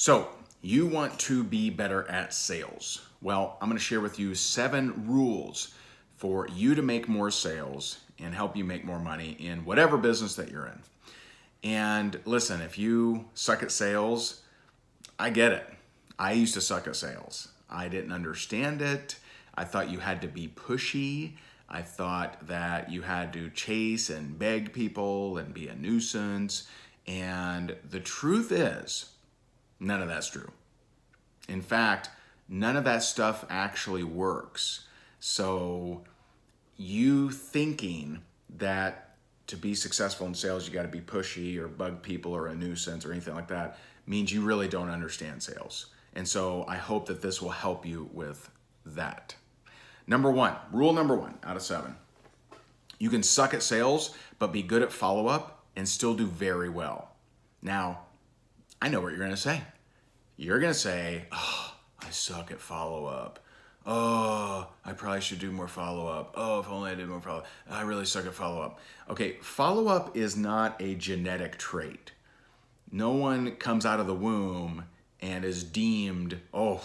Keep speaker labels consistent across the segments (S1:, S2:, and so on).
S1: So, you want to be better at sales. Well, I'm going to share with you 7 rules for you to make more sales and help you make more money in whatever business that you're in. And listen, if you suck at sales, I get it. I used to suck at sales. I didn't understand it. I thought you had to be pushy. I thought that you had to chase and beg people and be a nuisance. And the truth is, none of that's true. In fact, none of that stuff actually works. So you thinking that to be successful in sales, you got to be pushy or bug people or a nuisance or anything like that means you really don't understand sales. And so I hope that this will help you with that. Rule number one out of 7. You can suck at sales, but be good at follow-up and still do very well. Now, I know what you're going to say. You're going to say, oh, I suck at follow-up. Oh, I probably should do more follow-up. Oh, if only I did more follow-up. I really suck at follow-up. Okay, follow-up is not a genetic trait. No one comes out of the womb and is deemed, oh,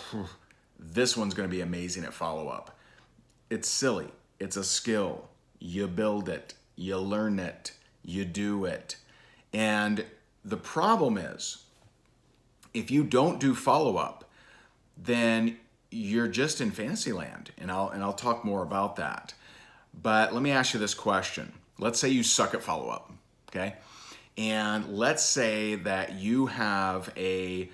S1: this one's going to be amazing at follow-up. It's silly. It's a skill. You build it. You learn it. You do it. And the problem is, if you don't do follow-up, then you're just in fantasy land, and I'll talk more about that. But let me ask you this question. Let's say you suck at follow-up, okay? And let's say that you have a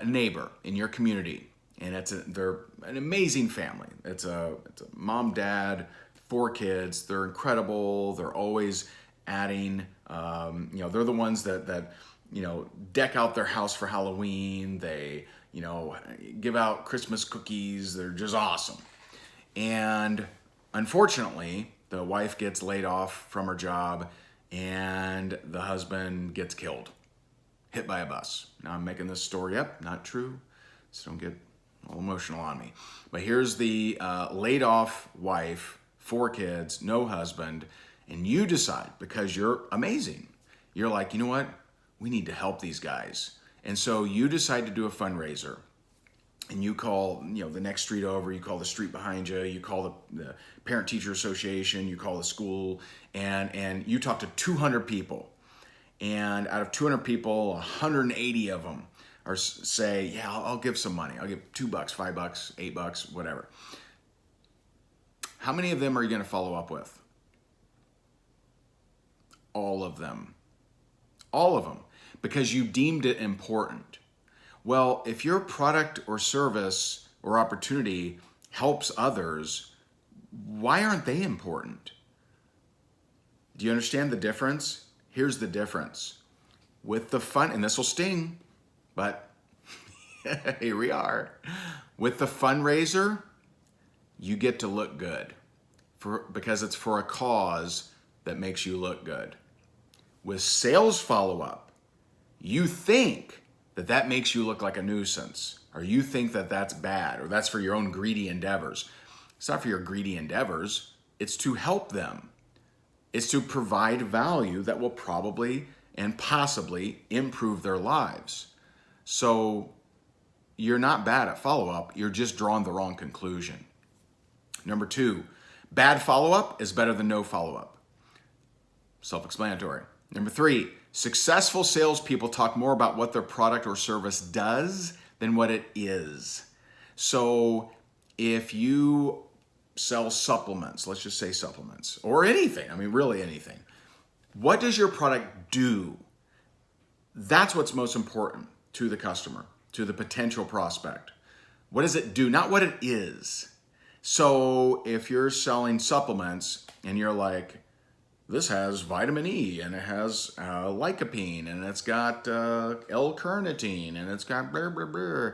S1: neighbor in your community, and they're an amazing family. It's a mom, dad, 4 kids. They're incredible. They're always adding. They're the ones that deck out their house for Halloween. They, give out Christmas cookies. They're just awesome. And unfortunately, the wife gets laid off from her job and the husband gets killed, hit by a bus. Now I'm making this story up, not true, so don't get all emotional on me. But here's the laid off wife, 4 kids, no husband, and you decide, because you're amazing, you're like, you know what? We need to help these guys. And so you decide to do a fundraiser, and you call, the next street over, you call the street behind you, you call the parent-teacher association, you call the school, and you talk to 200 people. And out of 200 people, 180 of them say, yeah, I'll give some money. I'll give $2, $5, $8, whatever. How many of them are you going to follow up with? All of them. All of them. Because you deemed it important. Well, if your product or service or opportunity helps others, why aren't they important? Do you understand the difference? Here's the difference. With the fun, and this will sting, but here we are. With the fundraiser, you get to look good because it's for a cause that makes you look good. With sales follow-up, you think that makes you look like a nuisance, or you think that that's bad, or that's for your own greedy endeavors. It's not for your greedy endeavors. It's to help them. It's to provide value that will probably and possibly improve their lives. So you're not bad at follow-up. You're just drawing the wrong conclusion. Number 2, bad follow-up is better than no follow-up. Self-explanatory. Number 3, successful salespeople talk more about what their product or service does than what it is. So if you sell supplements, let's just say supplements, or anything, really anything, what does your product do? That's what's most important to the customer, to the potential prospect. What does it do? Not what it is. So if you're selling supplements and you're like, this has vitamin E, and it has lycopene, and it's got L-carnitine, and it's got blah, blah, blah.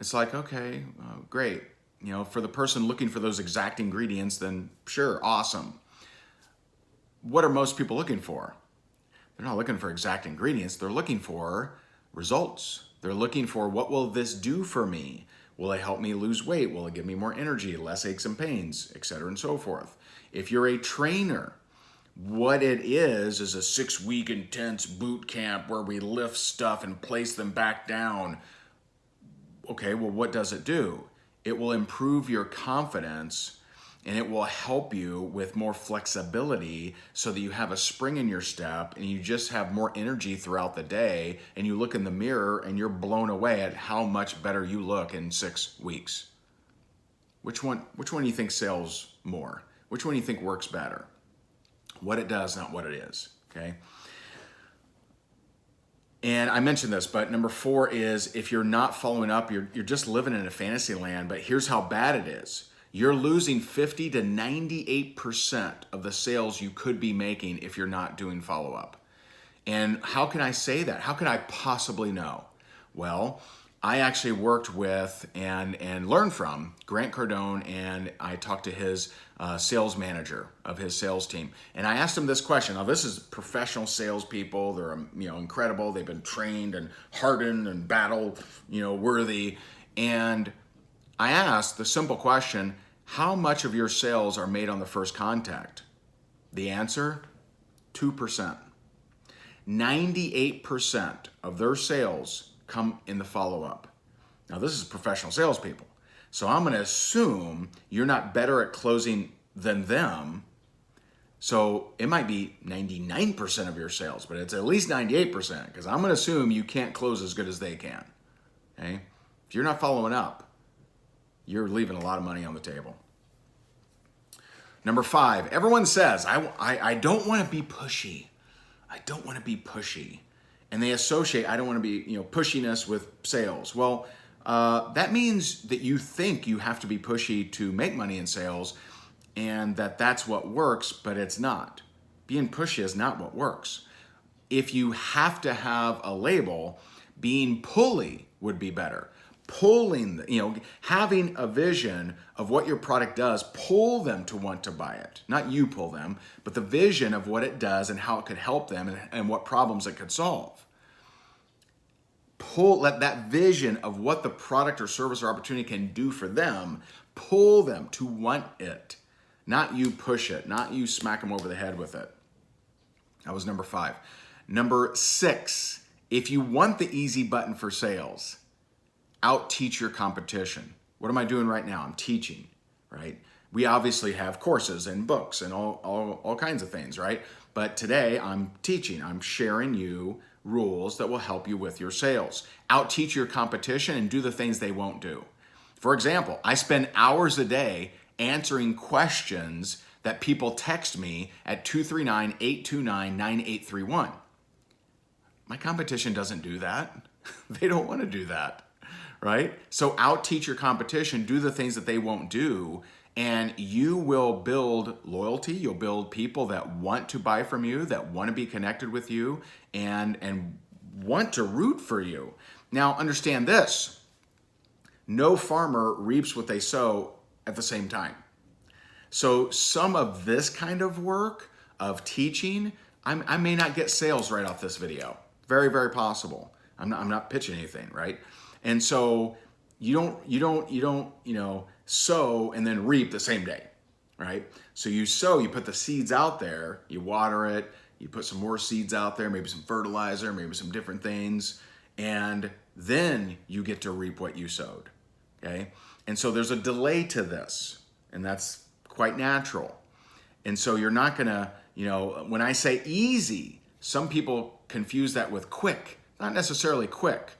S1: It's like, okay, great. For the person looking for those exact ingredients, then sure, awesome. What are most people looking for? They're not looking for exact ingredients. They're looking for results. They're looking for, what will this do for me? Will it help me lose weight? Will it give me more energy, less aches and pains, etc. and so forth? If you're a trainer, what it is a 6-week intense boot camp where we lift stuff and place them back down. okay, well, what does it do? It will improve your confidence, and it will help you with more flexibility so that you have a spring in your step and you just have more energy throughout the day, and you look in the mirror and you're blown away at how much better you look in 6 weeks. Which one do you think sells more? Which one do you think works better? What it does, not what it is, okay? And I mentioned this, but number 4 is if you're not following up, you're just living in a fantasy land, but here's how bad it is. You're losing 50 to 98% of the sales you could be making if you're not doing follow-up. And how can I say that? How can I possibly know? Well, I actually worked with and learned from Grant Cardone, and I talked to his sales manager of his sales team. And I asked him this question. Now, this is professional salespeople. They're incredible. They've been trained and hardened and battle worthy. And I asked the simple question, how much of your sales are made on the first contact? The answer, 2%. 98% of their sales come in the follow-up. Now, this is professional salespeople. So I'm going to assume you're not better at closing than them. So it might be 99% of your sales, but it's at least 98% because I'm going to assume you can't close as good as they can. Okay? If you're not following up, you're leaving a lot of money on the table. Number 5, everyone says, I don't want to be pushy. I don't want to be pushy. And they associate, I don't want to be, pushiness with sales. Well, that means that you think you have to be pushy to make money in sales and that's what works, but it's not. Being pushy is not what works. If you have to have a label, being pulley would be better. Pulling, having a vision of what your product does, pull them to want to buy it. Not you pull them, but the vision of what it does and how it could help them and what problems it could solve. Let that vision of what the product or service or opportunity can do for them, pull them to want it. Not you push it, not you smack them over the head with it. That was number 5. Number 6, if you want the easy button for sales, out-teach your competition. What am I doing right now? I'm teaching, right? We obviously have courses and books and all kinds of things, right? But today I'm teaching. I'm sharing you rules that will help you with your sales. Out-teach your competition and do the things they won't do. For example, I spend hours a day answering questions that people text me at 239-829-9831. My competition doesn't do that. They don't want to do that. Right? So out-teach your competition, do the things that they won't do, and you will build loyalty. You'll build people that want to buy from you, that want to be connected with you, and want to root for you. Now, understand this. No farmer reaps what they sow at the same time. So some of this kind of work of teaching, I may not get sales right off this video. Very, very possible. I'm not pitching anything, right? And so you don't sow and then reap the same day, right? So you sow, you put the seeds out there, you water it, you put some more seeds out there, maybe some fertilizer, maybe some different things, and then you get to reap what you sowed, okay? And so there's a delay to this, and that's quite natural. And so you're not gonna, when I say easy, some people confuse that with quick, not necessarily quick.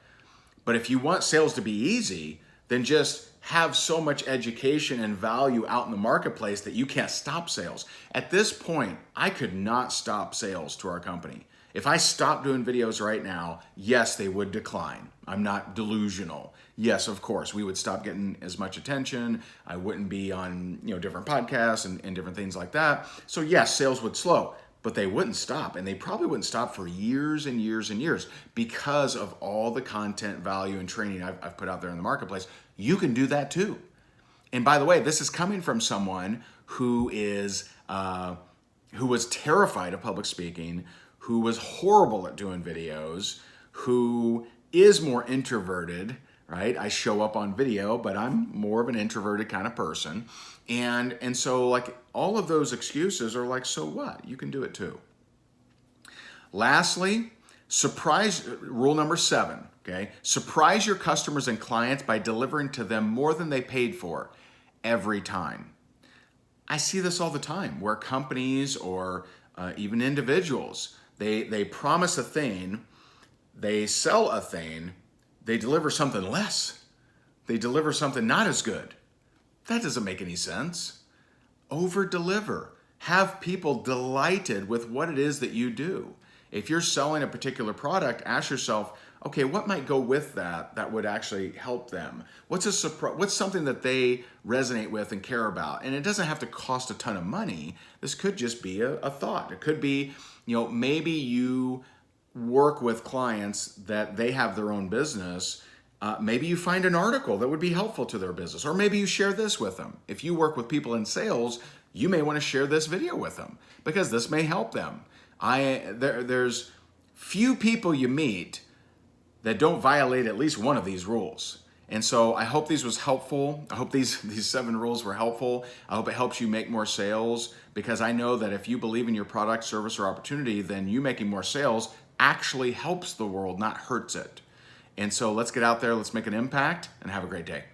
S1: But if you want sales to be easy, then just have so much education and value out in the marketplace that you can't stop sales. At this point, I could not stop sales to our company. If I stopped doing videos right now, yes, they would decline. I'm not delusional. Yes, of course, we would stop getting as much attention. I wouldn't be on different podcasts and different things like that. So yes, sales would slow. But they wouldn't stop, and they probably wouldn't stop for years and years and years because of all the content, value, and training I've put out there in the marketplace. You can do that too. And by the way, this is coming from someone who was terrified of public speaking, who was horrible at doing videos, who is more introverted, right? I show up on video, but I'm more of an introverted kind of person. And so like all of those excuses are like, so what? You can do it too. Lastly, rule number 7, Okay? Surprise your customers and clients by delivering to them more than they paid for every time. I see this all the time where companies or even individuals, they promise a thing, they sell a thing, they deliver something less. They deliver something not as good. That doesn't make any sense. Over deliver. Have people delighted with what it is that you do. If you're selling a particular product, ask yourself, okay, what might go with that would actually help them? What's something that they resonate with and care about? And it doesn't have to cost a ton of money. This could just be a thought. It could be, maybe you work with clients that they have their own business. Maybe you find an article that would be helpful to their business, or maybe you share this with them. If you work with people in sales, you may want to share this video with them because this may help them. There's few people you meet that don't violate at least one of these rules. And so I hope these was helpful. I hope these 7 rules were helpful. I hope it helps you make more sales, because I know that if you believe in your product, service, or opportunity, then you making more sales actually helps the world, not hurts it. And so let's get out there, let's make an impact, and have a great day.